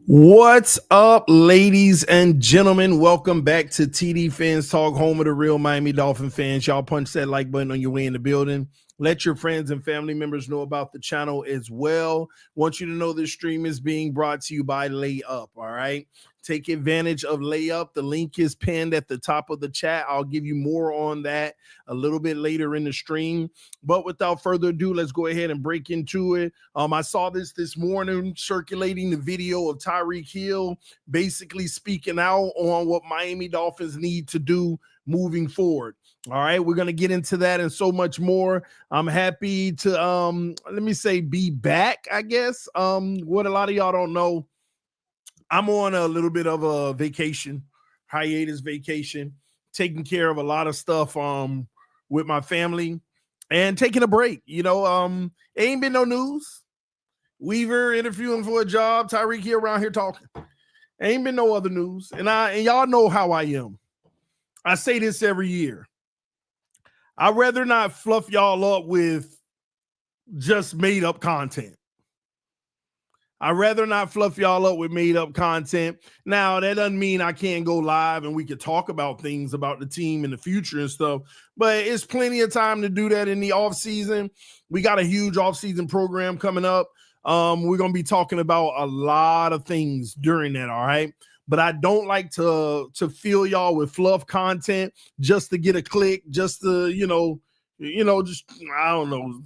What's up, ladies and gentlemen? Welcome back to TD Fans Talk, home of the real Miami Dolphin fans. Y'all punch that like button on your way in the building. Let your friends and family members know about the channel as well. Want you to know this stream is being brought to you by Layup, all right? Take advantage of Layup. The link is pinned at the top of the chat. I'll give you more on that a little bit later in the stream. But without further ado, let's go ahead and break into it. I saw this morning circulating the video of Tyreek Hill basically speaking out on what Miami Dolphins need to do moving forward. All right, we're going to get into that and so much more. I'm happy to be back, I guess. What a lot of y'all don't know, I'm on a little bit of a hiatus vacation, taking care of a lot of stuff with my family and taking a break. It ain't been no news. Weaver interviewing for a job, Tyreek Hill around here talking. Ain't been no other news. And y'all know how I am. I say this every year. I'd rather not fluff y'all up with just made up content. I'd rather not fluff y'all up with made up content. Now, that doesn't mean I can't go live and we could talk about things about the team in the future and stuff, but it's plenty of time to do that in the off season. We got a huge off season program coming up. We're going to be talking about a lot of things during that. All right. But I don't like to fill y'all with fluff content just to get a click, just to, I don't know.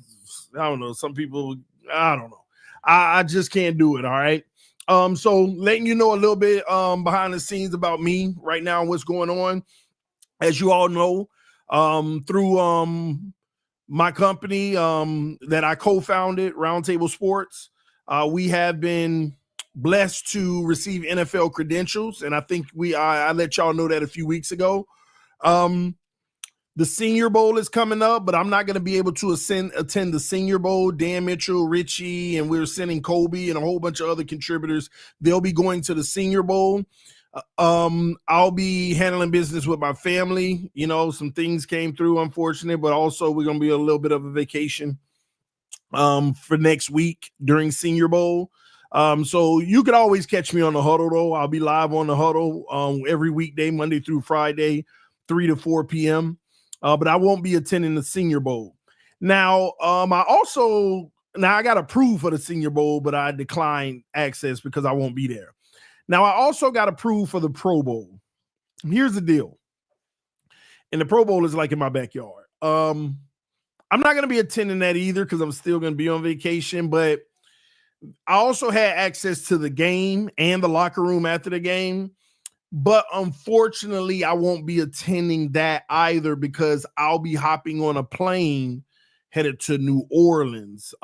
Some people, I don't know. I just can't do it. All right. So letting you know a little bit behind the scenes about me right now and what's going on. As you all know, through my company that I co-founded, Roundtable Sports, we have been blessed to receive NFL credentials, and I think I let y'all know that a few weeks ago. The Senior Bowl is coming up, but I'm not going to be able to attend the Senior Bowl. Dan Mitchell, Richie, and we're sending Kobe and a whole bunch of other contributors. They'll be going to the Senior Bowl. I'll be handling business with my family. Some things came through, unfortunately, but also we're going to be a little bit of a vacation for next week during Senior Bowl. So you could always catch me on the huddle, though. I'll be live on the huddle every weekday, Monday through Friday, 3 to 4 p.m. But I won't be attending the Senior Bowl. Now, I got approved for the Senior Bowl, but I declined access because I won't be there. Now, I also got approved for the Pro Bowl. Here's the deal. And the Pro Bowl is like in my backyard. I'm not going to be attending that either because I'm still going to be on vacation, but I also had access to the game and the locker room after the game, but unfortunately, I won't be attending that either because I'll be hopping on a plane headed to New Orleans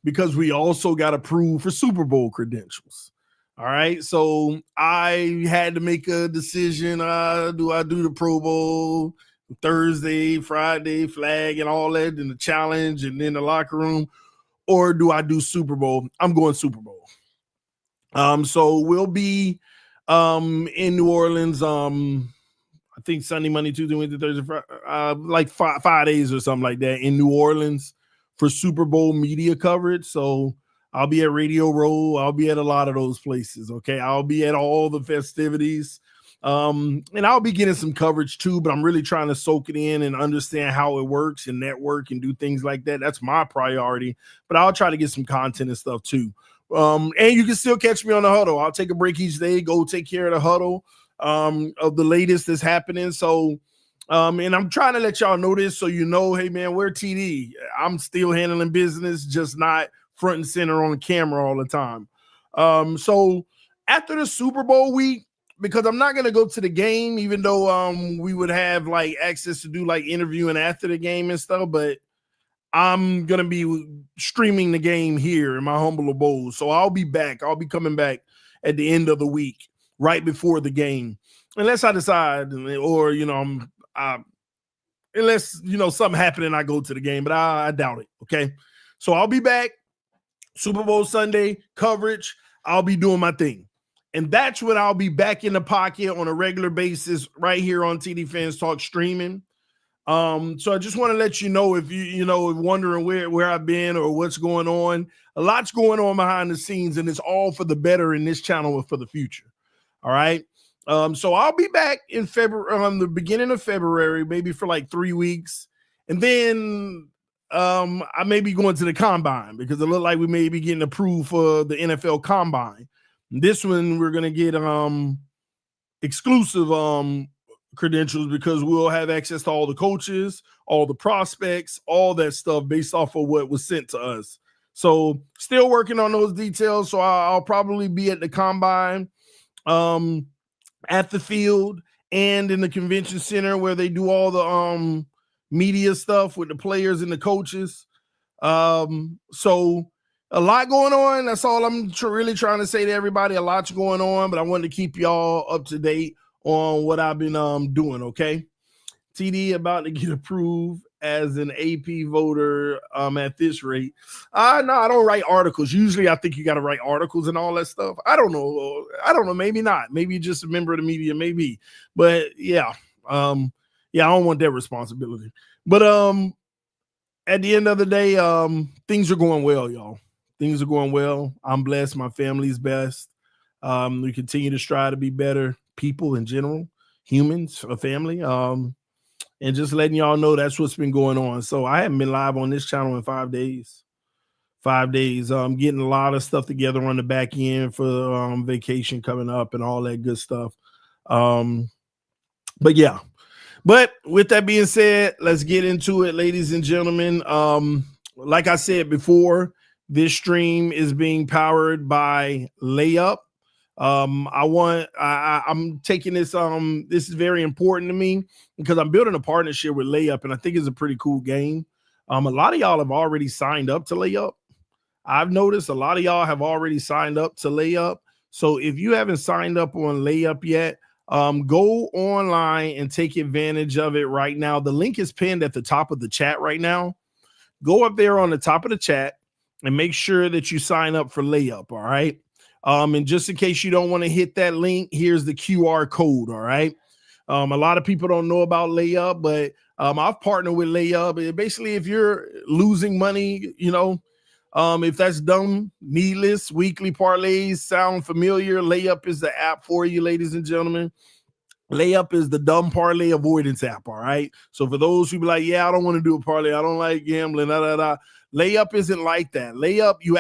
because we also got approved for Super Bowl credentials. All right, so I had to make a decision. Do I do the Pro Bowl Thursday, Friday, flag and all that, and the challenge and then the locker room? Or do I do Super Bowl? I'm going Super Bowl. So we'll be in New Orleans. I think Sunday, Monday, Tuesday, Wednesday, Thursday, Friday, like 5 days or something like that in New Orleans for Super Bowl media coverage. So I'll be at Radio Row. I'll be at a lot of those places. Okay, I'll be at all the festivities. And I'll be getting some coverage too, but I'm really trying to soak it in and understand how it works and network and do things like that. That's my priority, but I'll try to get some content and stuff too. And you can still catch me on the huddle. I'll take a break each day, go take care of the huddle of the latest that's happening. So, and I'm trying to let y'all know this so you know, hey man, we're TD. I'm still handling business, just not front and center on the camera all the time. So after the Super Bowl week, because I'm not going to go to the game, even though we would have like access to do like interviewing after the game and stuff, but I'm going to be streaming the game here in my humble abode. So I'll be back. I'll be coming back at the end of the week, right before the game, unless I decide, or, unless, something happened and I go to the game, but I doubt it. Okay. So I'll be back Super Bowl Sunday coverage. I'll be doing my thing. And that's when I'll be back in the pocket on a regular basis right here on TD Fans Talk streaming. So I just want to let you know if you know wondering where I've been or what's going on. A lot's going on behind the scenes, and it's all for the better in this channel and for the future. All right. So I'll be back in February, the beginning of February, maybe for like 3 weeks, and then I may be going to the combine because it looked like we may be getting approved for the NFL combine. This one we're gonna get exclusive credentials because we'll have access to all the coaches, all the prospects, all that stuff based off of what was sent to us. So still working on those details. So I'll probably be at the combine, at the field, and in the convention center where they do all the media stuff with the players and the coaches. So a lot going on. That's all I'm really trying to say to everybody. A lot's going on, but I wanted to keep y'all up to date on what I've been doing. Okay. TD about to get approved as an AP voter at this rate. No, I don't write articles. Usually I think you got to write articles and all that stuff. I don't know. Maybe not. Maybe just a member of the media, maybe. But yeah. I don't want that responsibility. But at the end of the day, things are going well, y'all. Things are going well. I'm blessed. My family's best. We continue to strive to be better people in general, humans, a family. And just letting y'all know that's what's been going on. So I haven't been live on this channel in 5 days. 5 days. I'm getting a lot of stuff together on the back end for vacation coming up and all that good stuff. But yeah. But with that being said, let's get into it, ladies and gentlemen. Like I said before, this stream is being powered by Layup. I'm taking this. This is very important to me because I'm building a partnership with Layup, and I think it's a pretty cool game. A lot of y'all have already signed up to Layup. I've noticed a lot of y'all have already signed up to Layup. So if you haven't signed up on Layup yet, go online and take advantage of it right now. The link is pinned at the top of the chat right now. Go up there on the top of the chat and make sure that you sign up for Layup. All right. And just in case you don't want to hit that link, here's the QR code. All right. A lot of people don't know about Layup, but I've partnered with Layup. Basically, if you're losing money, if that's dumb, needless, weekly parlays sound familiar, Layup is the app for you, ladies and gentlemen. Layup is the dumb parlay avoidance app, all right? So for those who be like, yeah, I don't want to do a parlay, I don't like gambling, Layup isn't like that. Layup, you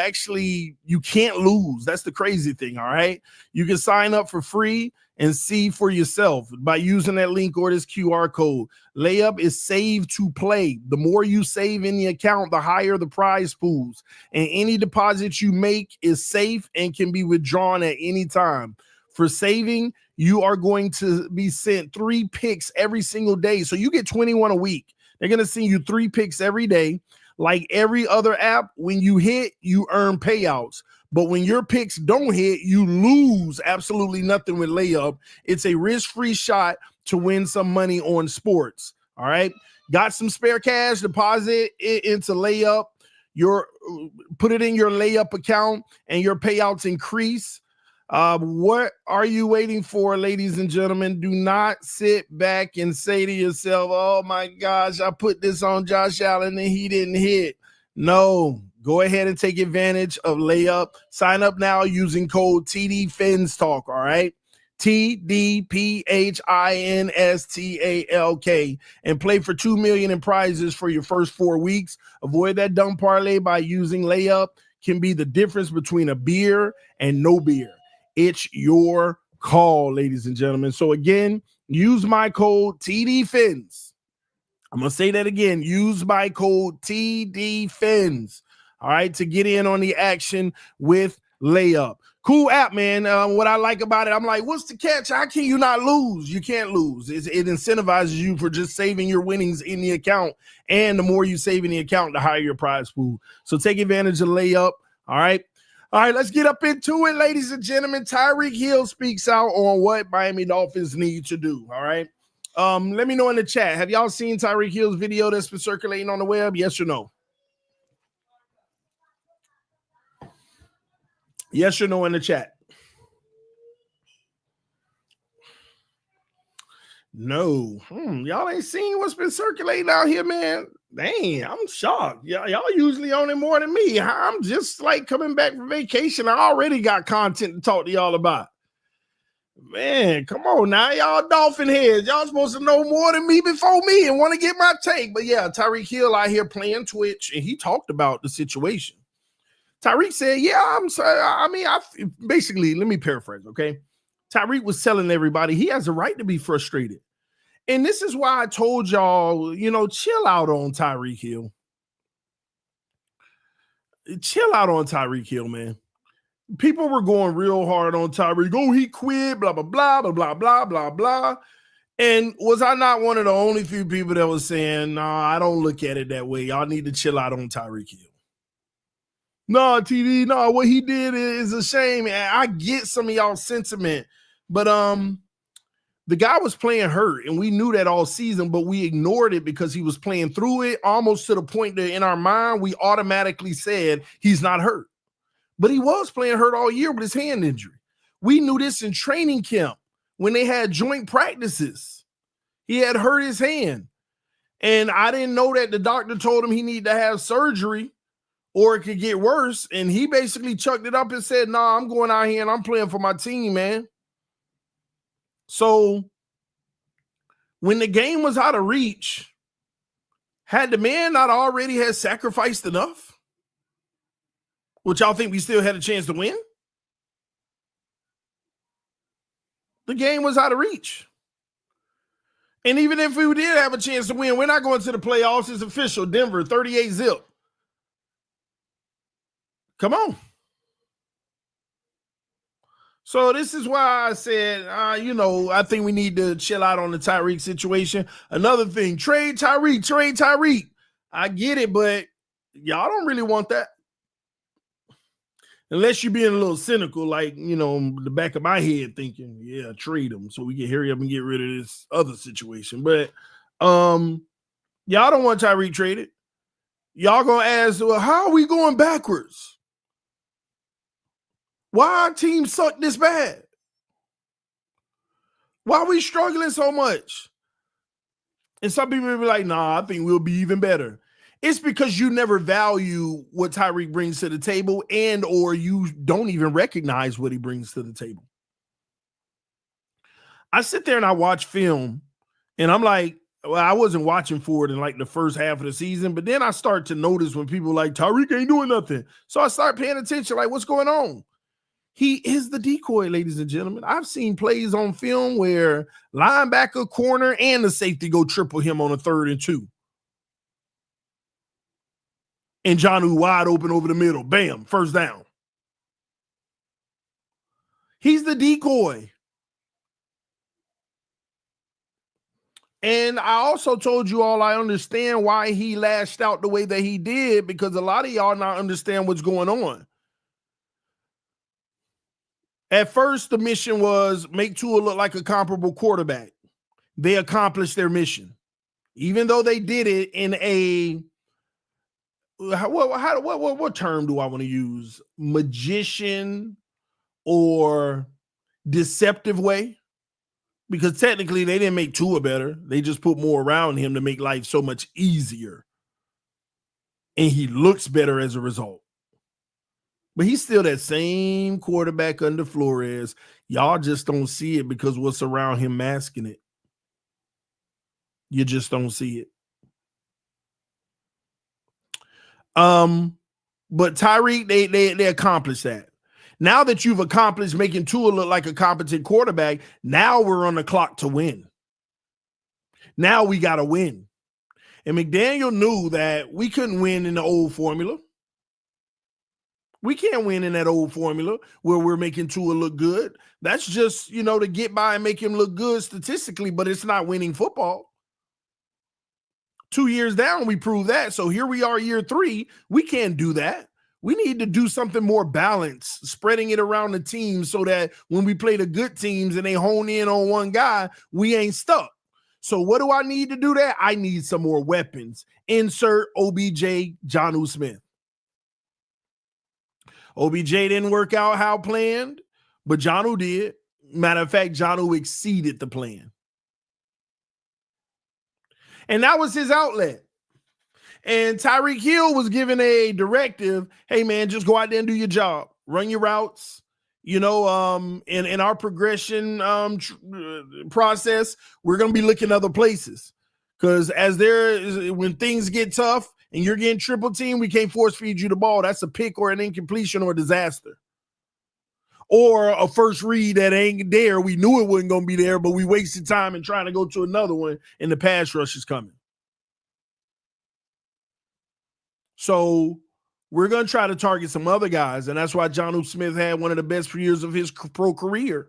can't lose. That's the crazy thing, all right? You can sign up for free and see for yourself by using that link or this QR code. Layup is save to play. The more you save in the account, the higher the prize pools. And any deposit you make is safe and can be withdrawn at any time. For saving, you are going to be sent 3 picks every single day. So you get 21 a week. They're going to send you 3 picks every day. Like every other app, when you hit, you earn payouts. But when your picks don't hit, you lose absolutely nothing with Layup. It's a risk-free shot to win some money on sports. All right. Got some spare cash, deposit it into Layup. Put it in your Layup account and your payouts increase. What are you waiting for, ladies and gentlemen? Do not sit back and say to yourself, oh my gosh, I put this on Josh Allen and he didn't hit. No, go ahead and take advantage of Layup. Sign up now using code tdphinstalk, all right? tdphinstalk, and play for $2 million in prizes for your first 4 weeks. Avoid that dumb parlay by using Layup. Can be the difference between a beer and no beer. It's your call, ladies and gentlemen. So again, use my code TDFINS. I'm going to say that again. Use my code TDFINS, all right, to get in on the action with Layup. Cool app, man. What I like about it, I'm like, what's the catch? How can you not lose? You can't lose. It incentivizes you for just saving your winnings in the account. And the more you save in the account, the higher your prize pool. So take advantage of Layup, all right? All right, let's get up into it, ladies and gentlemen. Tyreek Hill speaks out on what Miami Dolphins need to do, all right? Let me know in the chat. Have y'all seen Tyreek Hill's video that's been circulating on the web? Yes or no? Yes or no in the chat? No. Y'all ain't seen what's been circulating out here, man. Dang, I'm shocked. Y'all usually on it more than me. I'm just like coming back from vacation. I already got content to talk to y'all about. Man, come on now. Y'all Dolphin heads. Y'all supposed to know more than me before me and want to get my take. But yeah, Tyreek Hill out here playing Twitch, and he talked about the situation. Tyreek said, yeah, I'm sorry. I mean, basically, let me paraphrase, okay? Tyreek was telling everybody he has a right to be frustrated. And this is why I told y'all, chill out on Tyreek Hill. Chill out on Tyreek Hill, man. People were going real hard on Tyreek. Oh, he quit, blah, blah, blah, blah, blah, blah, blah, blah. And was I not one of the only few people that was saying, no, I don't look at it that way. Y'all need to chill out on Tyreek Hill. No, TD, no, what he did is a shame. And I get some of y'all's sentiment, but the guy was playing hurt, and we knew that all season, but we ignored it because he was playing through it almost to the point that in our mind, we automatically said he's not hurt. But he was playing hurt all year with his hand injury. We knew this in training camp when they had joint practices. He had hurt his hand. And I didn't know that the doctor told him he needed to have surgery or it could get worse. And he basically chucked it up and said, nah, I'm going out here and I'm playing for my team, man. So when the game was out of reach, had the man not already had sacrificed enough? Which y'all think we still had a chance to win? The game was out of reach. And even if we did have a chance to win, we're not going to the playoffs. It's official. Denver, 38-0. Come on. So this is why I said, I think we need to chill out on the Tyreek situation. Another thing, trade Tyreek. I get it, but y'all don't really want that. Unless you're being a little cynical, like, the back of my head thinking, yeah, trade him so we can hurry up and get rid of this other situation. But y'all don't want Tyreek traded. Y'all going to ask, well, how are we going backwards? Why our team suck this bad? Why are we struggling so much? And some people will be like, nah, I think we'll be even better. It's because you never value what Tyreek brings to the table and or you don't even recognize what he brings to the table. I sit there and I watch film and I'm like, well, I wasn't watching for it in like the first half of the season, but then I start to notice when people like Tyreek ain't doing nothing. So I start paying attention, like what's going on? He is the decoy, ladies and gentlemen. I've seen plays on film where linebacker, corner, and the safety go triple him on a 3rd and 2. And Jonnu wide open over the middle. Bam, first down. He's the decoy. And I also told you all I understand why he lashed out the way that he did because a lot of y'all not understand what's going on. At first, the mission was make Tua look like a comparable quarterback. They accomplished their mission. Even though they did it in a what term do I want to use? Magician or deceptive way? Because technically they didn't make Tua better. They just put more around him to make life so much easier. And he looks better as a result. But he's still that same quarterback under Flores. Y'all just don't see it because what's around him masking it. You just don't see it. But Tyreek, they accomplished that. Now that you've accomplished making Tua look like a competent quarterback, now we're on the clock to win. Now we got to win. And McDaniel knew that we couldn't win in the old formula. We can't win in that old formula where we're making Tua look good. That's just, to get by and make him look good statistically, but it's not winning football. 2 years down, we proved that. So here we are, year 3. We can't do that. We need to do something more balanced, spreading it around the team so that when we play the good teams and they hone in on one guy, we ain't stuck. So what do I need to do that? I need some more weapons. Insert OBJ, Jonnu Smith. OBJ didn't work out how planned, but Jonnu did. Matter of fact, Jonnu exceeded the plan. And that was his outlet. And Tyreek Hill was given a directive, hey, man, just go out there and do your job. Run your routes. In our progression process, we're going to be looking other places. Because when things get tough and you're getting triple team, we can't force feed you the ball. That's a pick or an incompletion or a disaster. Or a first read that ain't there. We knew it wasn't going to be there, but we wasted time in trying to go to another one, and the pass rush is coming. So we're going to try to target some other guys, and that's why Jonnu Smith had one of the best years of his pro career.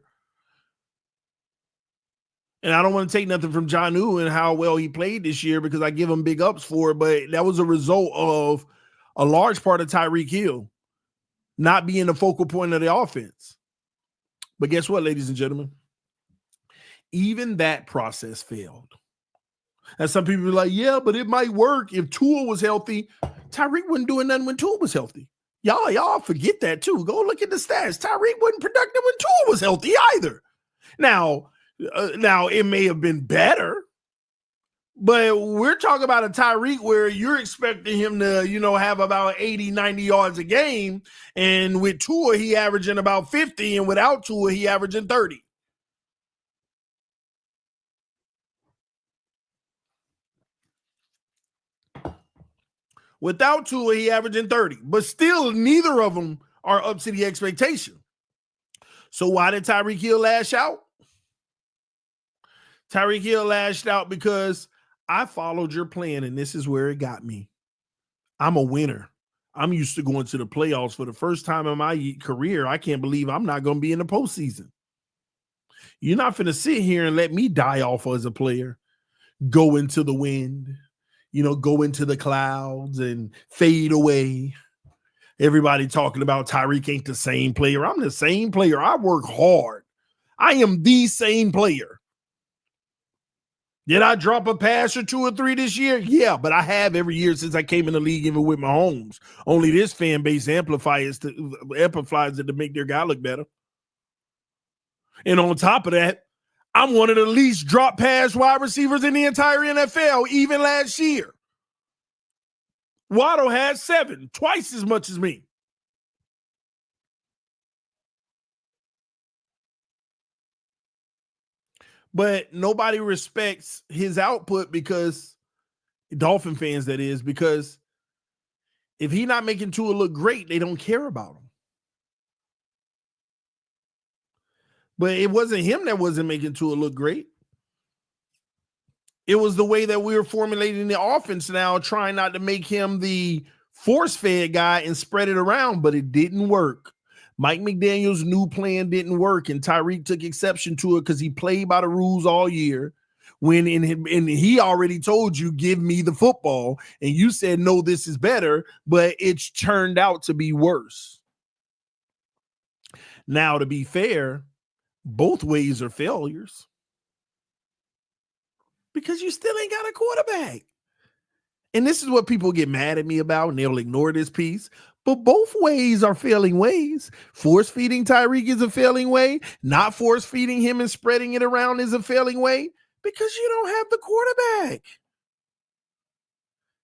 And I don't want to take nothing from Jonnu and how well he played this year because I give him big ups for it, but that was a result of a large part of Tyreek Hill not being the focal point of the offense. But guess what, ladies and gentlemen? Even that process failed. And some people are like, yeah, but it might work if Tua was healthy. Tyreek wasn't doing nothing when Tua was healthy. Y'all forget that too. Go look at the stats. Tyreek wasn't productive when Tua was healthy either. Now it may have been better, but we're talking about a Tyreek where you're expecting him to, have about 80, 90 yards a game. And with Tua, he averaging about 50, and without Tua, he averaging 30. Without Tua, he averaging 30. But still, neither of them are up to the expectation. So why did Tyreek Hill lash out? Tyreek Hill lashed out because I followed your plan, and this is where it got me. I'm a winner. I'm used to going to the playoffs for the first time in my career. I can't believe I'm not going to be in the postseason. You're not going to sit here and let me die off as a player, go into the wind, go into the clouds and fade away. Everybody talking about Tyreek ain't the same player. I'm the same player. I work hard. I am the same player. Did I drop a pass or 2 or 3 this year? Yeah, but I have every year since I came in the league, even with Mahomes. Only this fan base amplifies it to make their guy look better. And on top of that, I'm one of the least drop pass wide receivers in the entire NFL, even last year. Waddle had 7, twice as much as me. But nobody respects his output because Dolphin fans, that is, because if he's not making Tua look great, they don't care about him. But it wasn't him that wasn't making Tua look great. It was the way that we were formulating the offense now, trying not to make him the force-fed guy and spread it around, but it didn't work. Mike McDaniel's new plan didn't work, and Tyreek took exception to it because he played by the rules all year. And he already told you, give me the football, and you said, no, this is better, but it's turned out to be worse. Now, to be fair, both ways are failures because you still ain't got a quarterback. And this is what people get mad at me about, and they'll ignore this piece. But both ways are failing ways. Force feeding Tyreek is a failing way. Not force feeding him and spreading it around is a failing way because you don't have the quarterback.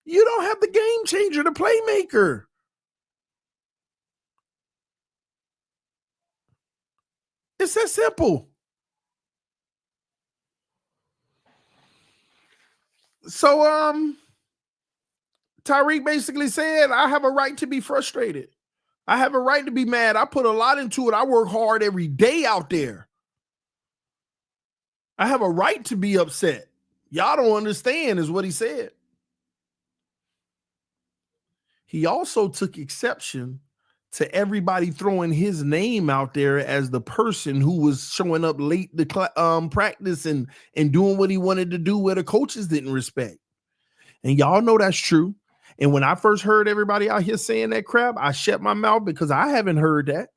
You don't have the game changer, the playmaker. It's that simple. So, Tyreek basically said, I have a right to be frustrated. I have a right to be mad. I put a lot into it. I work hard every day out there. I have a right to be upset. Y'all don't understand, is what he said. He also took exception to everybody throwing his name out there as the person who was showing up late to practice and doing what he wanted to do where the coaches didn't respect. And y'all know that's true. And when I first heard everybody out here saying that crap, I shut my mouth because I haven't heard that.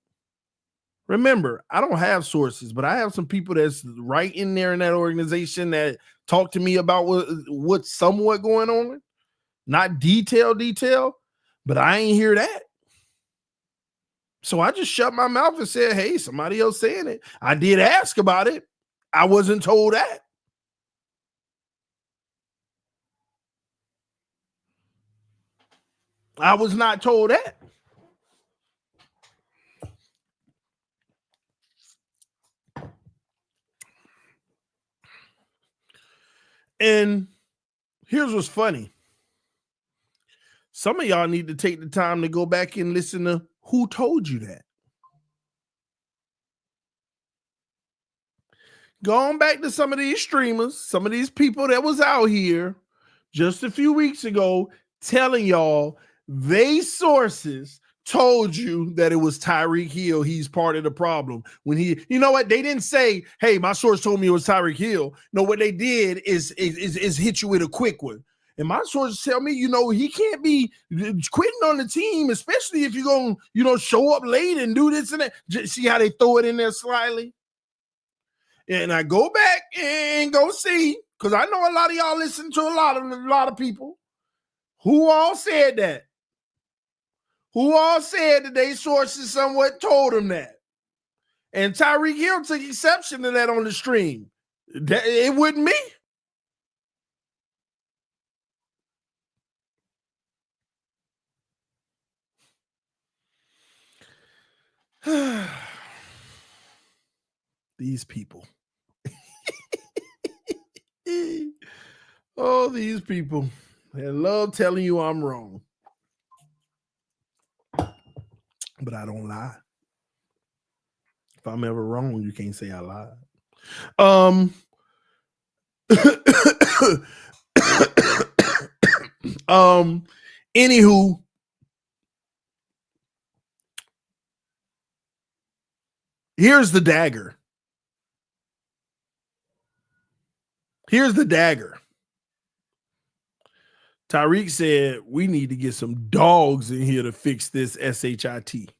Remember, I don't have sources, but I have some people that's right in there in that organization that talk to me about what's somewhat going on. Not detail, but I ain't hear that. So I just shut my mouth and said, hey, somebody else saying it. I did ask about it. I wasn't told that. I was not told that. And here's what's funny. Some of y'all need to take the time to go back and listen to who told you that. Going back to some of these streamers, some of these people that was out here just a few weeks ago telling y'all they sources told you that it was Tyreek Hill. He's part of the problem. When he, you know what? They didn't say, hey, my source told me it was Tyreek Hill. No, what they did is hit you with a quick one. And my sources tell me, he can't be quitting on the team, especially if you're going to, show up late and do this and that. Just see how they throw it in there slyly? And I go back and go see, because I know a lot of y'all listen to a lot of people who all said that. Who all said that they sources somewhat told them that. And Tyreek Hill took exception to that on the stream. It wasn't me. These people. Oh, these people. They love telling you I'm wrong. But I don't lie. If I'm ever wrong, you can't say I lied. Anywho, here's the dagger. Here's the dagger. Tyreek said, we need to get some dogs in here to fix this SHIT.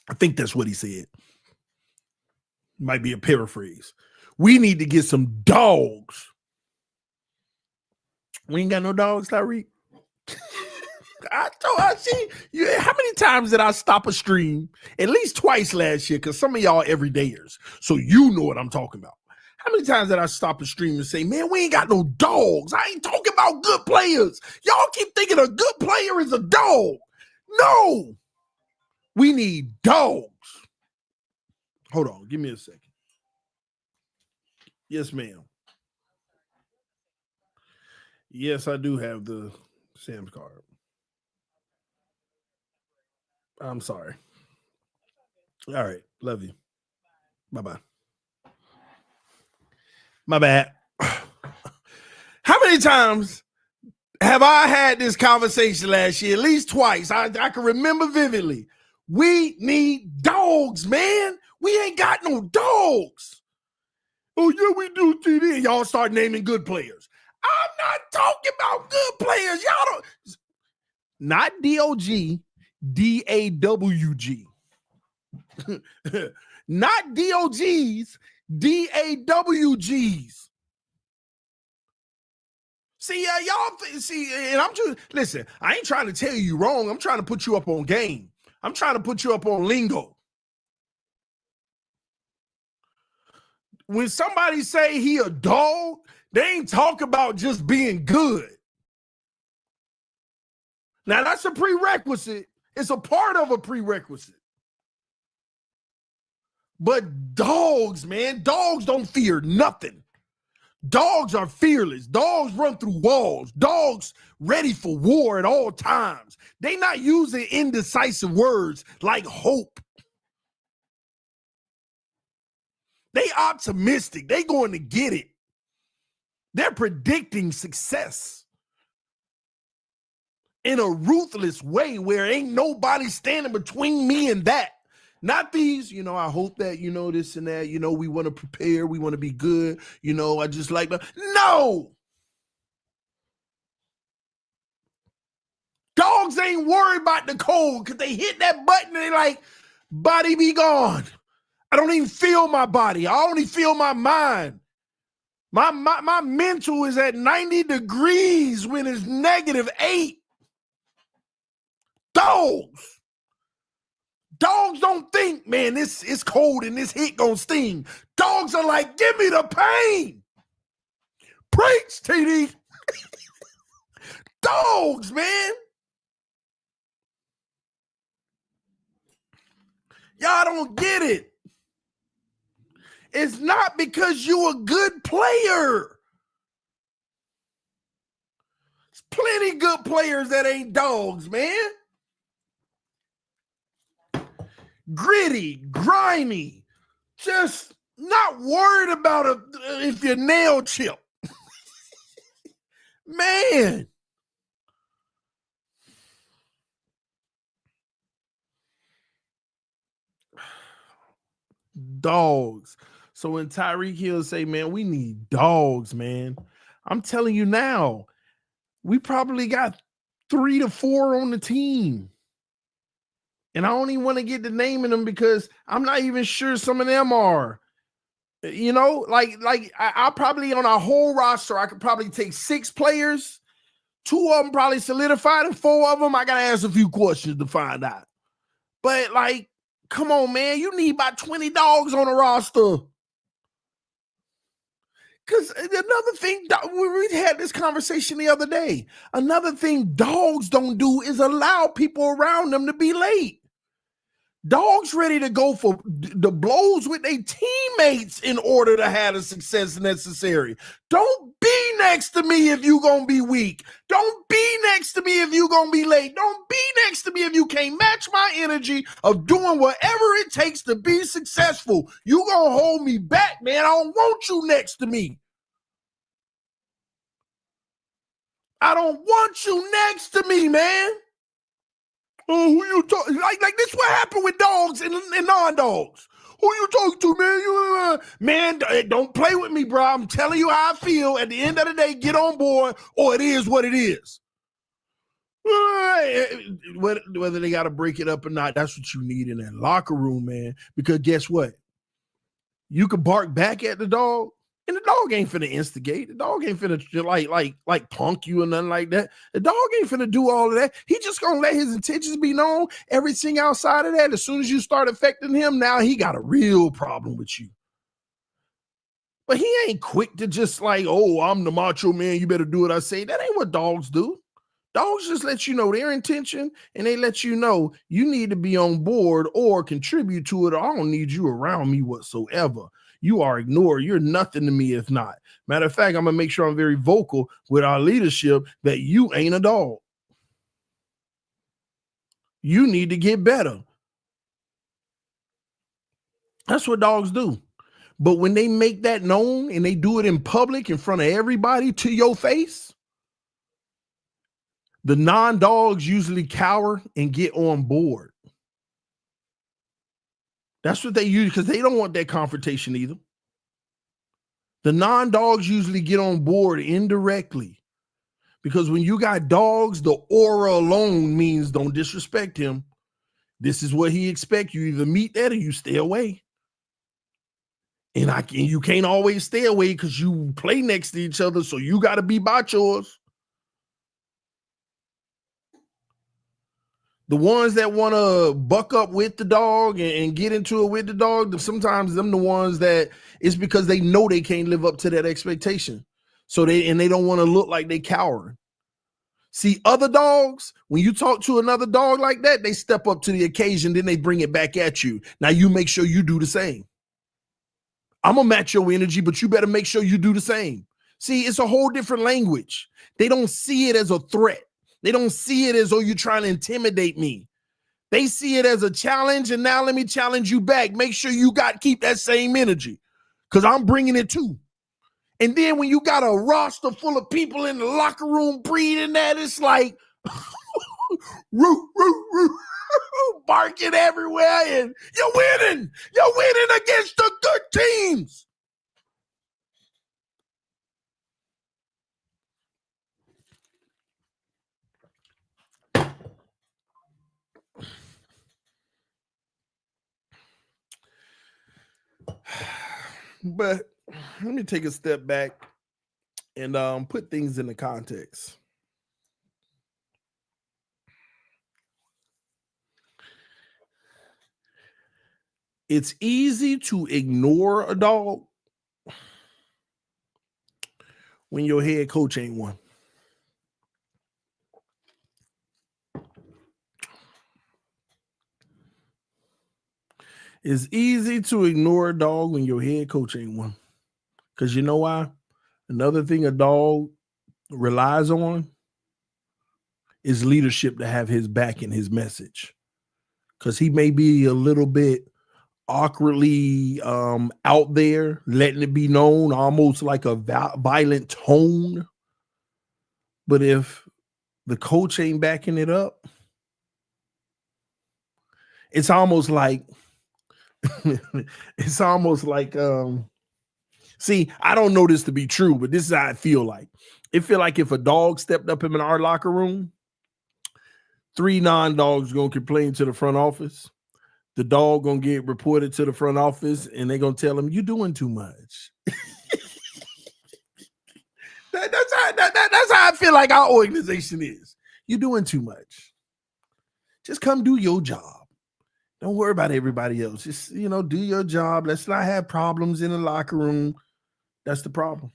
I think that's what he said. Might be a paraphrase. We need to get some dogs. We ain't got no dogs, Tyreek. I see. How many times did I stop a stream? At least twice last year, because some of y'all everydayers. So you know what I'm talking about. How many times did I stop a stream and say, man, we ain't got no dogs? I ain't talking about good players. Y'all keep thinking a good player is a dog. No. We need dogs. Hold on. Give me a second. Yes, ma'am. Yes, I do have the Sam's card. I'm sorry. All right. Love you. Bye-bye. My bad. How many times have I had this conversation last year? At least twice. I can remember vividly. We need dogs, man. We ain't got no dogs. Oh, yeah, we do, TD. Y'all start naming good players. I'm not talking about good players. Y'all don't. Not DOG, DAWG. Not DOGs, DAWGs. See, y'all see, and I'm just, listen, I ain't trying to tell you wrong. I'm trying to put you up on game. I'm trying to put you up on lingo. When somebody say he a dog, they ain't talk about just being good. Now, that's a prerequisite. It's a part of a prerequisite. But dogs, man, dogs don't fear nothing. Dogs are fearless. Dogs run through walls. Dogs ready for war at all times. They not using indecisive words like hope. They optimistic. They going to get it. They're predicting success in a ruthless way where ain't nobody standing between me and that. Not these, I hope that, this and that, we want to prepare. We want to be good. I just like that. No. Dogs ain't worried about the cold because they hit that button and they like, body be gone. I don't even feel my body. I only feel my mind. My mental is at 90 degrees when it's -8. Dogs don't think, man, it's cold and this hit gonna sting. Dogs are like, give me the pain. Preach, TD. Dogs, man. Y'all don't get it. It's not because you're a good player. There's plenty good players that ain't dogs, man. Gritty, grimy, just not worried about if your nail chip. Man. Dogs. So when Tyreek Hill say, man, we need dogs, man. I'm telling you now, we probably got 3 to 4 on the team. And I don't even want to get to naming them because I'm not even sure some of them are. You know, I probably on our whole roster, I could probably take 6 players. 2 of them probably solidified, and 4 of them I gotta ask a few questions to find out. But like, come on, man, you need about 20 dogs on the roster. Because another thing, we had this conversation the other day. Another thing dogs don't do is allow people around them to be late. Dogs ready to go for the blows with their teammates in order to have the success necessary. Don't be next to me if you gonna be weak. Don't be next to me if you gonna be late. Don't be next to me if you can't match my energy of doing whatever it takes to be successful. You gonna hold me back, man. I don't want you next to me. I don't want you next to me, man. Oh, who you talking? Like this? What happened with dogs and non-dogs? Who you talking to, man? Man, don't play with me, bro. I'm telling you how I feel. At the end of the day, get on board, or it is what it is. Whether they got to break it up or not, that's what you need in that locker room, man. Because guess what? You could bark back at the dog, and the dog ain't finna instigate. The dog ain't finna like punk you or nothing like that. The dog ain't finna do all of that. He just gonna let his intentions be known. Everything outside of that, as soon as you start affecting him, now he got a real problem with you. But he ain't quick to just like, oh, I'm the macho man. You better do what I say. That ain't what dogs do. Dogs just let you know their intention, and they let you know you need to be on board or contribute to it. Or I don't need you around me whatsoever. You are ignored. You're nothing to me if not. Matter of fact, I'm going to make sure I'm very vocal with our leadership that you ain't a dog. You need to get better. That's what dogs do. But when they make that known and they do it in public in front of everybody to your face, the non-dogs usually cower and get on board. That's what they use because they don't want that confrontation either. The non-dogs usually get on board indirectly because when you got dogs, the aura alone means don't disrespect him. This is what he expects. You either meet that or you stay away. And you can't always stay away because you play next to each other, so you got to be machos. The ones that want to buck up with the dog and get into it with the dog, sometimes them the ones that it's because they know they can't live up to that expectation. So they don't want to look like they cowering. See, other dogs, when you talk to another dog like that, they step up to the occasion, then they bring it back at you. Now you make sure you do the same. I'm going to match your energy, but you better make sure you do the same. See, it's a whole different language. They don't see it as a threat. They don't see it as, oh, you're trying to intimidate me. They see it as a challenge, and now let me challenge you back. Make sure you keep that same energy because I'm bringing it too. And then when you got a roster full of people in the locker room breathing that, it's like barking everywhere, and you're winning. You're winning against the good teams. But let me take a step back and put things into context. It's easy to ignore a dog when your head coach ain't one. It's easy to ignore a dog when your head coach ain't one. Because you know why? Another thing a dog relies on is leadership to have his back in his message. Because he may be a little bit awkwardly out there, letting it be known, almost like a violent tone. But if the coach ain't backing it up, it's almost like see, I don't know this to be true, but this is how I feel like. It feel like if a dog stepped up in our locker room, 3 non-dogs gonna complain to the front office. The dog gonna get reported to the front office, and they're gonna tell him, "You doing too much." That's how I feel like our organization is. You're doing too much. Just come do your job. Don't worry about everybody else. Just, do your job. Let's not have problems in the locker room. That's the problem.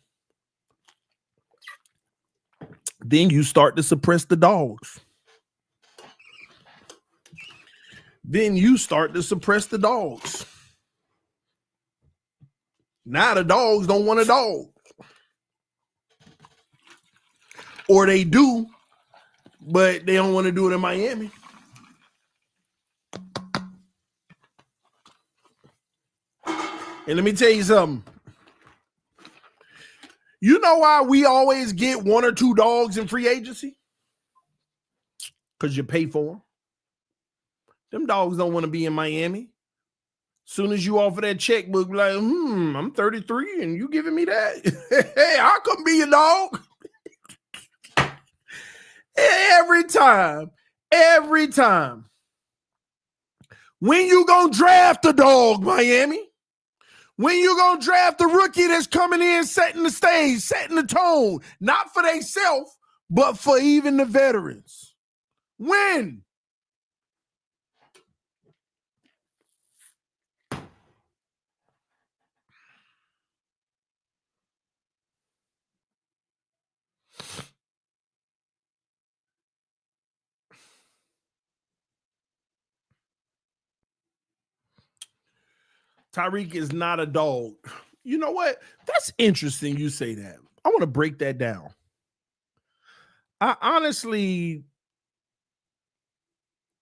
Then you start to suppress the dogs. Now the dogs don't want a dog. Or they do, but they don't want to do it in Miami. And let me tell you something. You know why we always get 1 or 2 dogs in free agency? Because you pay for them. Them dogs don't want to be in Miami. Soon as you offer that checkbook, like, I'm 33 and you giving me that? Hey, I couldn't be your dog. Every time. When you gonna draft a dog, Miami? When you gonna draft the rookie that's coming in, setting the stage, setting the tone, not for themselves, but for even the veterans? When? Tyreek is not a dog. You know what? That's interesting you say that. I want to break that down. I honestly,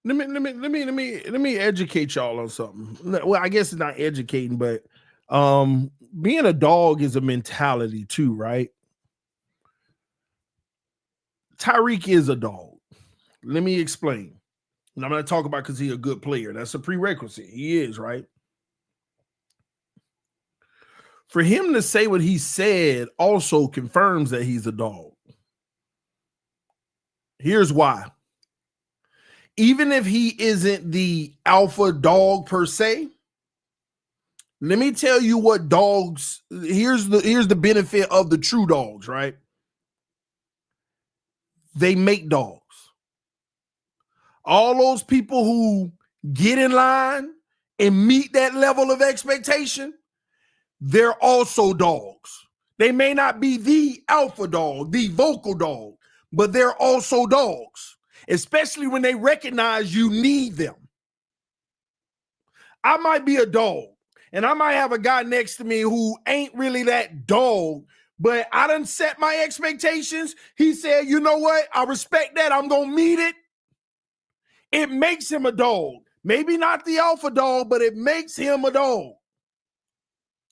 let me educate y'all on something. Well, I guess it's not educating, but being a dog is a mentality too, right? Tyreek is a dog. Let me explain. And I'm going to talk about because he's a good player. That's a prerequisite. He is, right? For him to say what he said also confirms that he's a dog. Here's why. Even if he isn't the alpha dog per se, let me tell you what dogs, here's the benefit of the true dogs, right? They make dogs. All those people who get in line and meet that level of expectation, they're also dogs. They may not be the alpha dog, the vocal dog, but they're also dogs, especially when they recognize you need them. I might be a dog, and I might have a guy next to me who ain't really that dog, but I done set my expectations. He said, you know what? I respect that. I'm going to meet it. It makes him a dog. Maybe not the alpha dog, but it makes him a dog.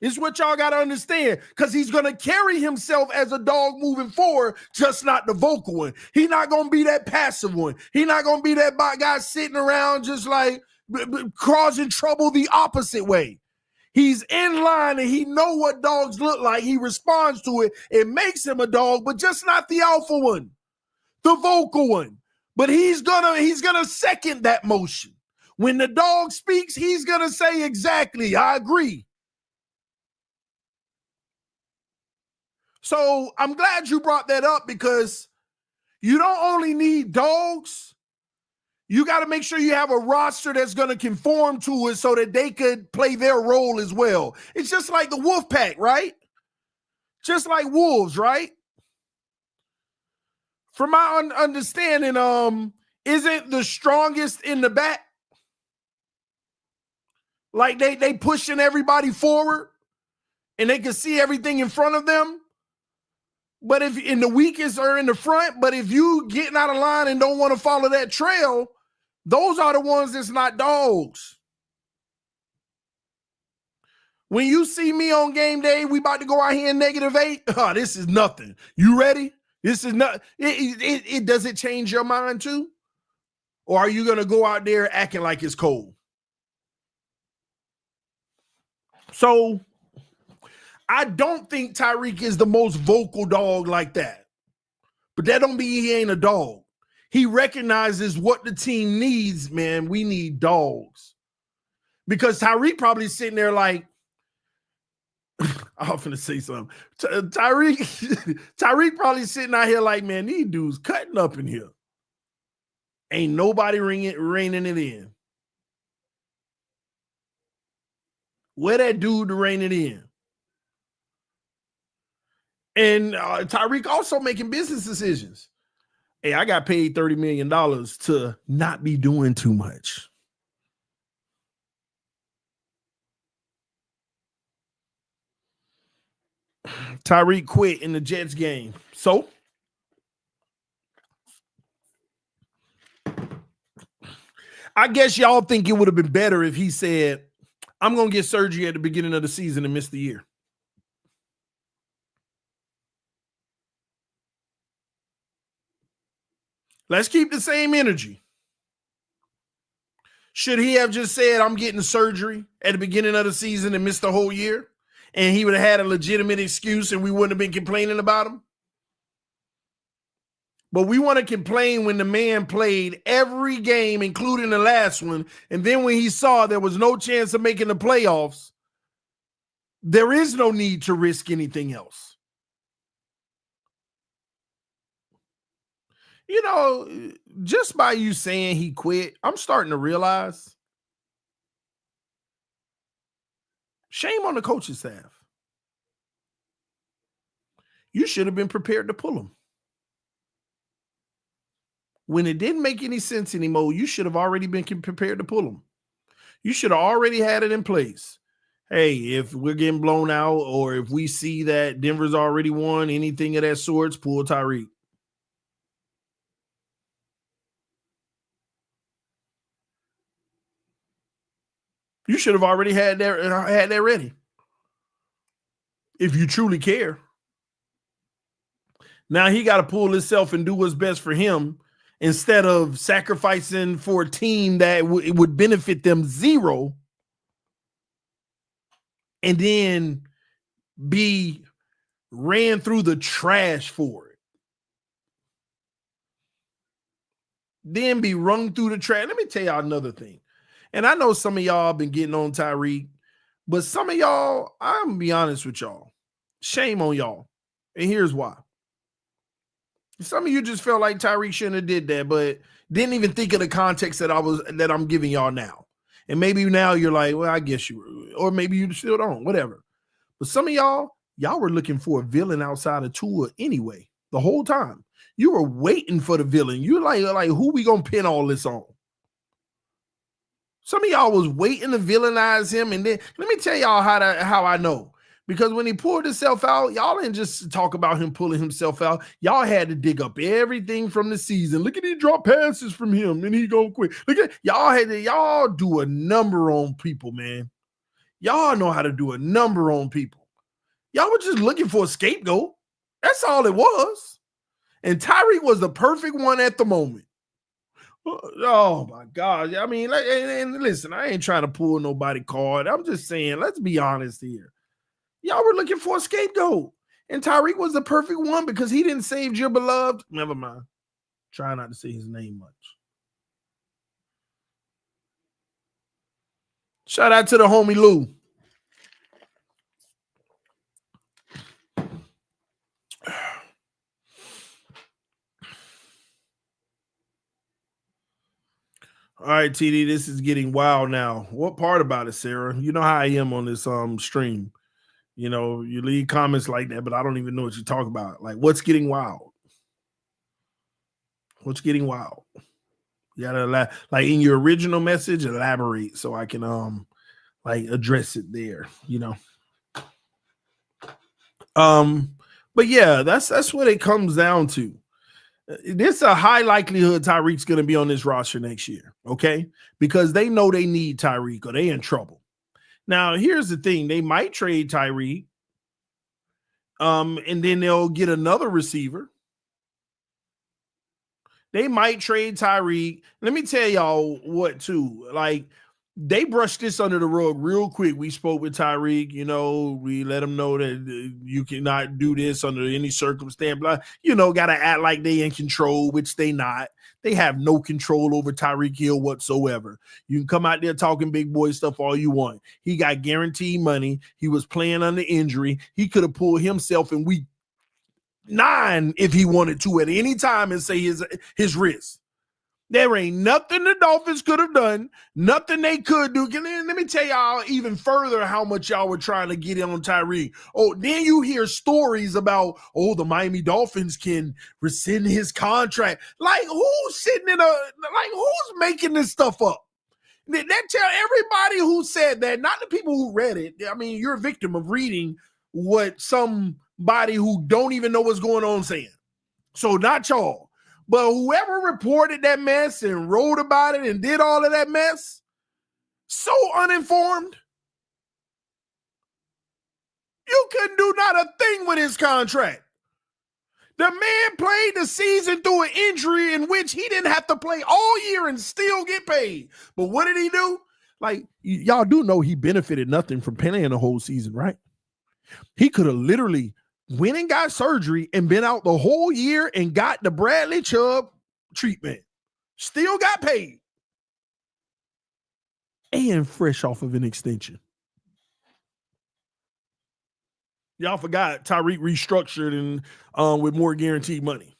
It's what y'all got to understand, because he's going to carry himself as a dog moving forward, just not the vocal one. He's not going to be that passive one. He's not going to be that guy sitting around just like causing trouble the opposite way. He's in line and he know what dogs look like. He responds to it. It makes him a dog, but just not the alpha one, the vocal one. But he's gonna second that motion. When the dog speaks, he's gonna say exactly, I agree. So I'm glad you brought that up, because you don't only need dogs, you got to make sure you have a roster that's going to conform to it so that they could play their role as well. It's just like the wolf pack, right? Just like wolves, right? From my understanding, isn't the strongest in the back? Like they pushing everybody forward and they can see everything in front of them. But if in the weakest are in the front, but if you getting out of line and don't want to follow that trail, those are the ones that's not dogs. When you see me on game day, we about to go out here in -8. Oh, this is nothing. You ready? This is not. It does it change your mind too? Or are you going to go out there acting like it's cold? So I don't think Tyreek is the most vocal dog like that. But that don't mean he ain't a dog. He recognizes what the team needs, man. We need dogs. Because Tyreek probably sitting there like, I'm finna say something. Tyreek probably sitting out here like, man, these dudes cutting up in here. Ain't nobody reining it in. Where that dude to rein it in? And Tyreek also making business decisions. Hey, I got paid $30 million to not be doing too much. Tyreek quit in the Jets game. So I guess y'all think it would have been better if he said, I'm going to get surgery at the beginning of the season and miss the year. Let's keep the same energy. Should he have just said, I'm getting surgery at the beginning of the season and missed the whole year? And he would have had a legitimate excuse and we wouldn't have been complaining about him? But we want to complain when the man played every game, including the last one. And then when he saw there was no chance of making the playoffs, there is no need to risk anything else. You know, just by you saying he quit, I'm starting to realize shame on the coaching staff. You should have been prepared to pull him. When it didn't make any sense anymore, you should have already been prepared to pull him. You should have already had it in place. Hey, if we're getting blown out or if we see that Denver's already won, anything of that sorts, pull Tyreek. You should have already had that ready. If you truly care. Now he got to pull himself and do what's best for him instead of sacrificing for a team that it would benefit them zero and then be ran through the trash for it. Then be run through the trash. Let me tell y'all another thing. And I know some of y'all been getting on Tyreek, but some of y'all, I'm going to be honest with y'all. Shame on y'all. And here's why. Some of you just felt like Tyreek shouldn't have did that, but didn't even think of the context that I'm giving y'all now. And maybe now you're like, well, I guess you were, or maybe you still don't, whatever. But some of y'all were looking for a villain outside of Tua anyway, the whole time. You were waiting for the villain. You're like, who we gonna pin all this on? Some of y'all was waiting to villainize him, and then let me tell y'all how I know. Because when he pulled himself out, y'all didn't just talk about him pulling himself out. Y'all had to dig up everything from the season. Look at he drop passes from him, and he gonna quit. Look at y'all do a number on people, man. Y'all know how to do a number on people. Y'all were just looking for a scapegoat. That's all it was. And Tyreek was the perfect one at the moment. Oh my God. I mean, and listen, I ain't trying to pull nobody card. I'm just saying, let's be honest here. Y'all were looking for a scapegoat. And Tyreek was the perfect one because he didn't save your beloved. Never mind. Try not to say his name much. Shout out to the homie Lou. All right, TD, this is getting wild now. What part about it, Sarah? You know how I am on this stream. You know, you leave comments like that, but I don't even know what you talk about. Like, what's getting wild? What's getting wild? You gotta like in your original message, elaborate so I can like address it there, But yeah, that's what it comes down to. There's a high likelihood Tyreek's going to be on this roster next year, okay? Because they know they need Tyreek or they in trouble. Now, here's the thing. They might trade Tyreek, and then they'll get another receiver. They might trade Tyreek. Let me tell y'all what, too. Like, they brushed this under the rug real quick. We spoke with Tyreek, we let him know that you cannot do this under any circumstance. Blah, got to act like they in control, which they not. They have no control over Tyreek Hill whatsoever. You can come out there talking big boy stuff all you want. He got guaranteed money. He was playing under injury. He could have pulled himself in week 9 if he wanted to at any time and say his wrist. There ain't nothing the Dolphins could have done, nothing they could do. Let me tell y'all even further how much y'all were trying to get in on Tyreek. Oh, then you hear stories about, the Miami Dolphins can rescind his contract. Like, who's who's making this stuff up? That tell everybody who said that, not the people who read it. I mean, you're a victim of reading what somebody who don't even know what's going on saying. So not y'all. But whoever reported that mess and wrote about it and did all of that mess, so uninformed. You couldn't do not a thing with his contract. The man played the season through an injury in which he didn't have to play all year and still get paid. But what did he do? Like, y'all do know he benefited nothing from playing the whole season, right? He could have literally went and got surgery and been out the whole year and got the Bradley Chubb treatment. Still got paid. And fresh off of an extension. Y'all forgot Tyreek restructured and with more guaranteed money.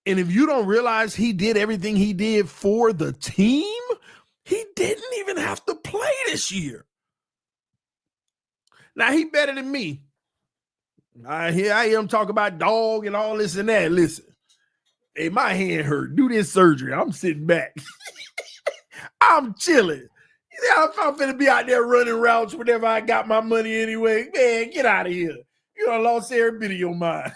And if you don't realize he did everything he did for the team, he didn't even have to play this year. Now, he better than me. Here I am talking about dog and all this and that. Listen, hey, my hand hurt. Do this surgery. I'm sitting back. I'm chilling. I'm finna be out there running routes whenever I got my money anyway. Man, get out of here. You done lost every bit of your mind.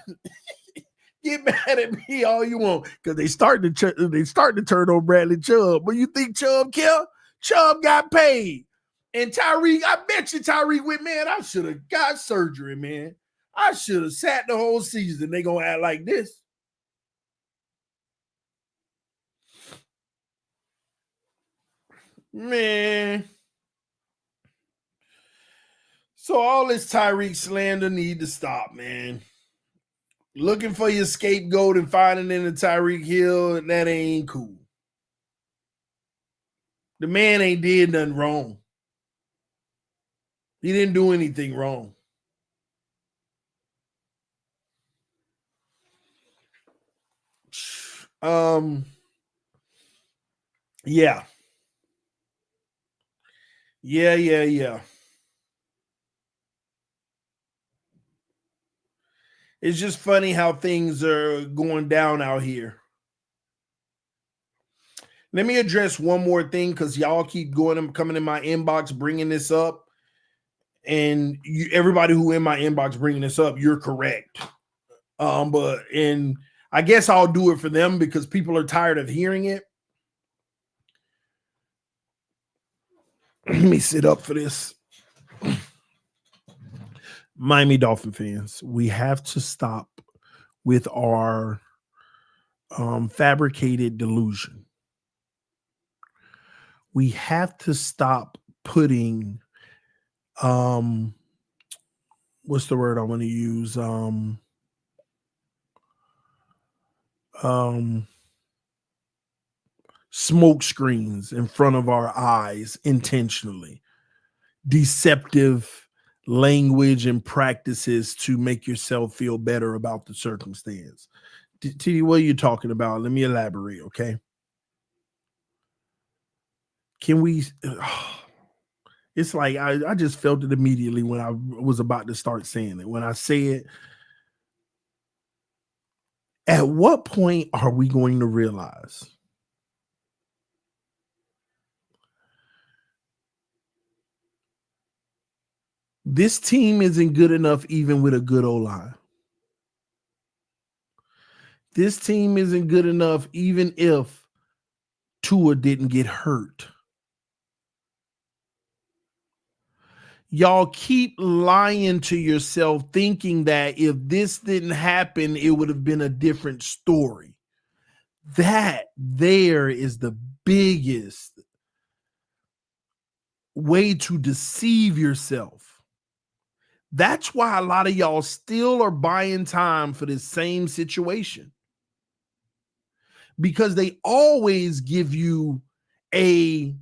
Get mad at me all you want, because they start to turn on Bradley Chubb. But you think Chubb care? Chubb got paid. And Tyreek, I bet you Tyreek went, man, I should have got surgery, man. I should have sat the whole season. They gonna act like this. Man. So all this Tyreek slander need to stop, man. Looking for your scapegoat and finding in the Tyreek Hill, that ain't cool. The man ain't did nothing wrong. He didn't do anything wrong. Yeah. Yeah. It's just funny how things are going down out here. Let me address one more thing, because y'all keep coming in my inbox bringing this up. And everybody who in my inbox bringing this up, you're correct. But I guess I'll do it for them because people are tired of hearing it. Let me sit up for this. Miami Dolphin fans, we have to stop with our fabricated delusion. We have to stop putting what's the word I want to use? Smoke screens in front of our eyes intentionally. Deceptive language and practices to make yourself feel better about the circumstance. TD, what are you talking about? Let me elaborate, okay? Can we... It's like I just felt it immediately when I was about to start saying it. When I say it, at what point are we going to realize This team isn't good enough even with a good O-line. This team isn't good enough even if Tua didn't get hurt. Y'all keep lying to yourself thinking that if this didn't happen, it would have been a different story. That there is the biggest way to deceive yourself. That's why a lot of y'all still are buying time for this same situation. Because they always give you a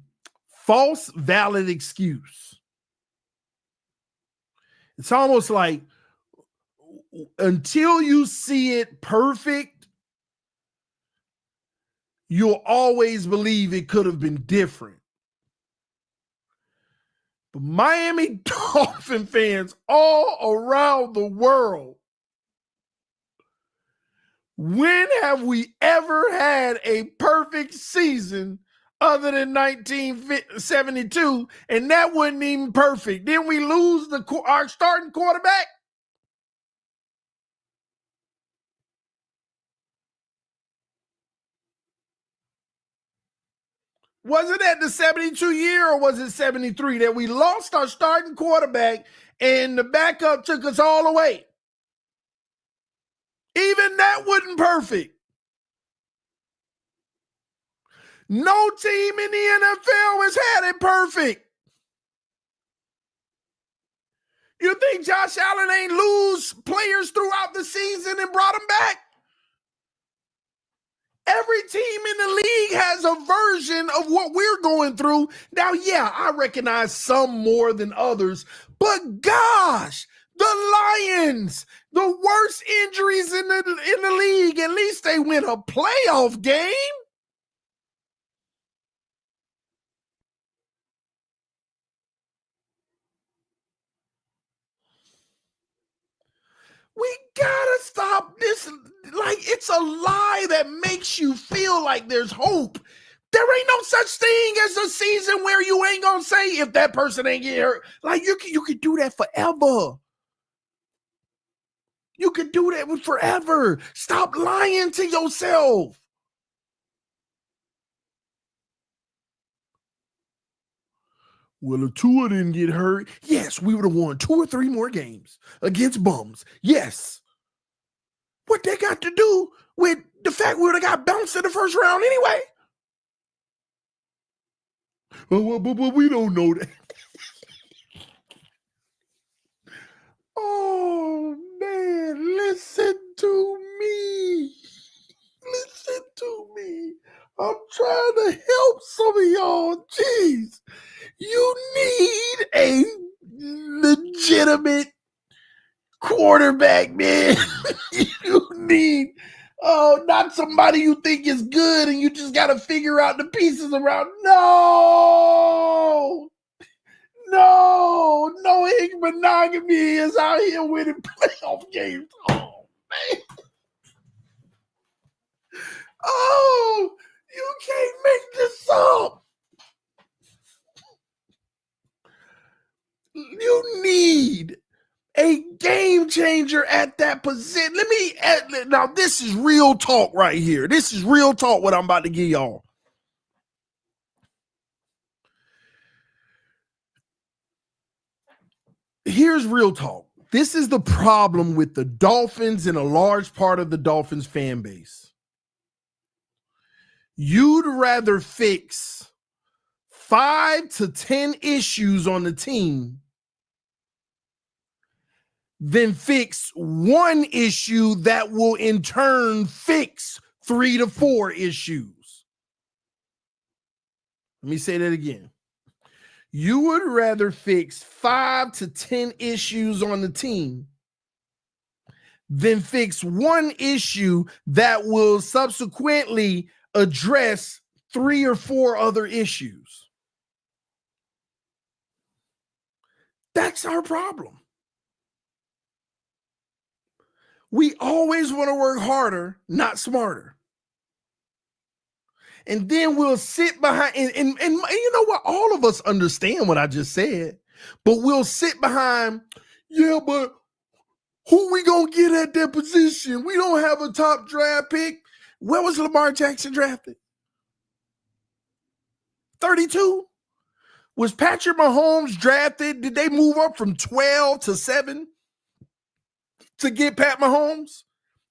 false valid excuse. It's almost like until you see it perfect, you'll always believe it could have been different. But Miami Dolphin fans all around the world, when have we ever had a perfect season other than 1972? And that wasn't even perfect. Then we lose our starting quarterback. Was it at the 72 year or was it 73 that we lost our starting quarterback and the backup took us all away? Even that wasn't perfect. No team in the NFL has had it perfect. You think Josh Allen ain't lose players throughout the season and brought them back? Every team in the league has a version of what we're going through. Now, yeah, I recognize some more than others, but gosh, the Lions, the worst injuries in the league, at least they win a playoff game. We gotta stop this. Like, it's a lie that makes you feel like there's hope. There ain't no such thing as a season where you ain't gonna say if that person ain't get hurt. Like, you could do that forever. You could do that forever. Stop lying to yourself. Well, if Tua didn't get hurt, yes, we would have won 2 or 3 more games against bums. Yes. What they got to do with the fact we would have got bounced in the first round anyway? Well, we don't know that. Oh, man, listen to me. Listen to me. I'm trying to help some of y'all. Jeez. You need a legitimate quarterback, man. You need not somebody you think is good and you just got to figure out the pieces around. No, monogamy is out here winning playoff games. Oh, man. Oh, you can't make this up. You need a game changer at that position. Now this is real talk right here. This is real talk what I'm about to give y'all. Here's real talk. This is the problem with the Dolphins and a large part of the Dolphins fan base. You'd rather fix 5 to 10 issues on the team than fix one issue that will in turn fix 3 to 4 issues. Let me say that again. You would rather fix 5 to 10 issues on the team than fix one issue that will subsequently address 3 or 4 other issues. That's our problem. We always want to work harder, not smarter. And then we'll sit behind and you know what? All of us understand what I just said. But we'll sit behind, yeah, but who we going to get at that position? We don't have a top draft pick. Where was Lamar Jackson drafted? 32? Was Patrick Mahomes drafted? Did they move up from 12 to 7 to get Pat Mahomes?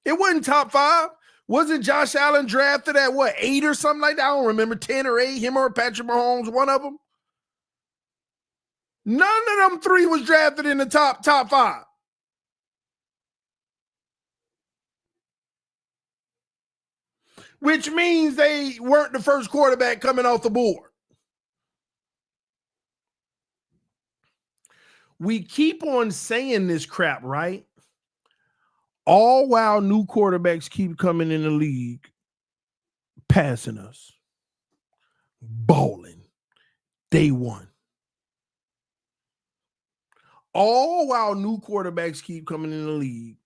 It wasn't top 5. Wasn't Josh Allen drafted at what, 8 or something like that? I don't remember, 10 or 8, him or Patrick Mahomes, one of them. None of them 3 was drafted in the top 5. Which means they weren't the first quarterback coming off the board. We keep on saying this crap, right? All while new quarterbacks keep coming in the league, passing us, balling, day one. All while new quarterbacks keep coming in the league,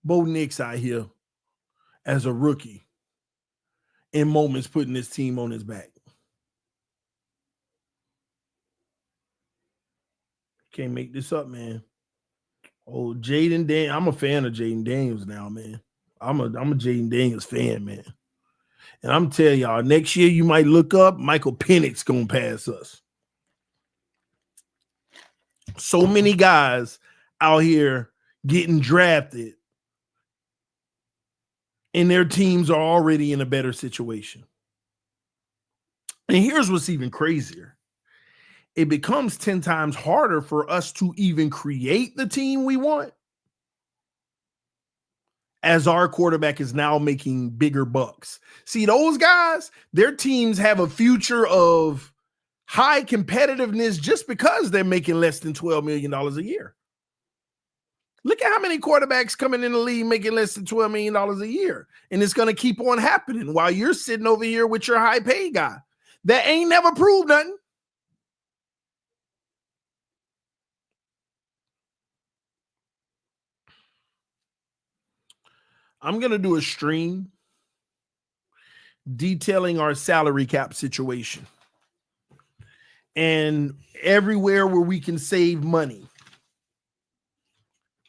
Bo Nix out here as a rookie in moments putting this team on his back. Can't make this up, man. Oh, Jaden Daniels. I'm a fan of Jaden Daniels now, man. I'm a Jaden Daniels fan, man. And I'm telling y'all, next year you might look up, Michael Penix gonna pass us. So many guys out here getting drafted, and their teams are already in a better situation. And here's what's even crazier. It becomes 10 times harder for us to even create the team we want, as our quarterback is now making bigger bucks. See, those guys, their teams have a future of high competitiveness just because they're making less than $12 million a year. Look at how many quarterbacks coming in the league making less than $12 million a year. And it's going to keep on happening while you're sitting over here with your high paid guy that ain't never proved nothing. I'm going to do a stream detailing our salary cap situation and everywhere where we can save money.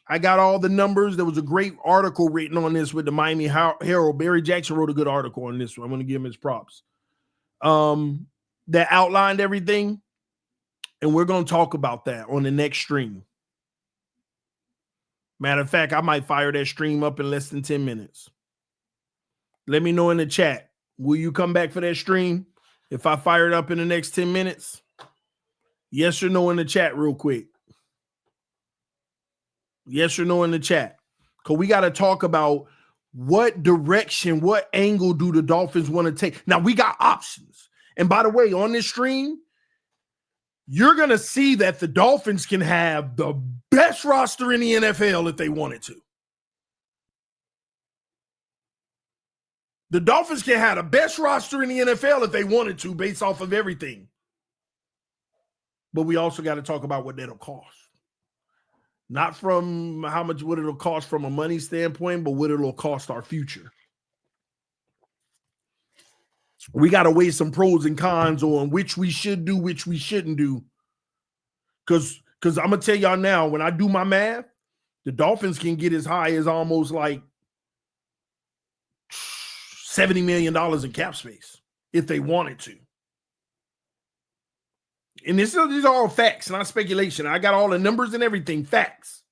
I got all the numbers. There was a great article written on this with the Miami Herald. Barry Jackson wrote a good article on this one. I'm going to give him his props. That outlined everything, and we're going to talk about that on the next stream. Matter of fact, I might fire that stream up in less than 10 minutes. Let me know in the chat. Will you come back for that stream if I fire it up in the next 10 minutes? Yes or no in the chat real quick. Yes or no in the chat. Because we got to talk about what direction, what angle do the Dolphins want to take. Now, we got options. And by the way, on this stream, you're going to see that the Dolphins can have the best roster in the NFL if they wanted to. The Dolphins can have the best roster in the NFL if they wanted to, based off of everything. But we also got to talk about what that'll cost. Not from how much, what it'll cost from a money standpoint, but what it'll cost our future. We got to weigh some pros and cons on which we should do, which we shouldn't do. Because I'm going to tell y'all now, when I do my math, the Dolphins can get as high as almost like $70 million in cap space if they wanted to. And these are all facts, not speculation. I got all the numbers and everything, facts.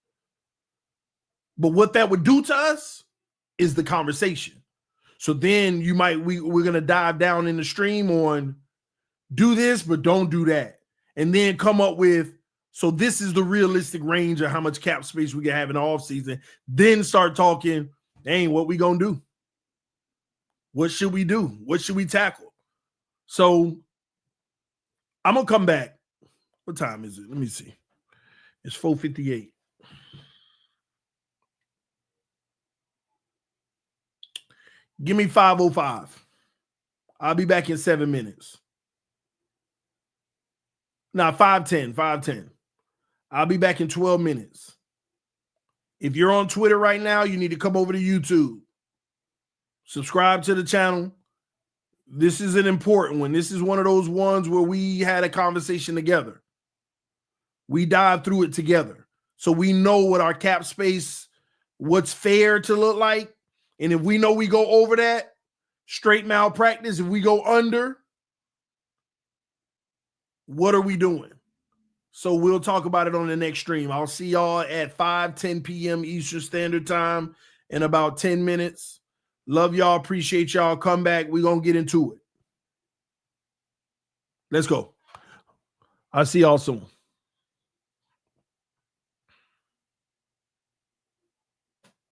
But what that would do to us is the conversation. So then we're going to dive down in the stream on do this, but don't do that. And then come up with, so this is the realistic range of how much cap space we can have in the offseason. Then start talking, dang, what we going to do? What should we do? What should we tackle? So I'm going to come back. What time is it? Let me see. It's 4:58. Give me 5:05. I'll be back in 7 minutes. Now, 5:10. I'll be back in 12 minutes. If you're on Twitter right now, you need to come over to YouTube. Subscribe to the channel. This is an important one. This is one of those ones where we had a conversation together. We dived through it together. So we know what our cap space, what's fair to look like. And if we know we go over that, straight malpractice. If we go under, what are we doing? So we'll talk about it on the next stream. I'll see y'all at 5:10 p.m. Eastern Standard Time in about 10 minutes. Love y'all. Appreciate y'all. Come back. We're going to get into it. Let's go. I'll see y'all soon.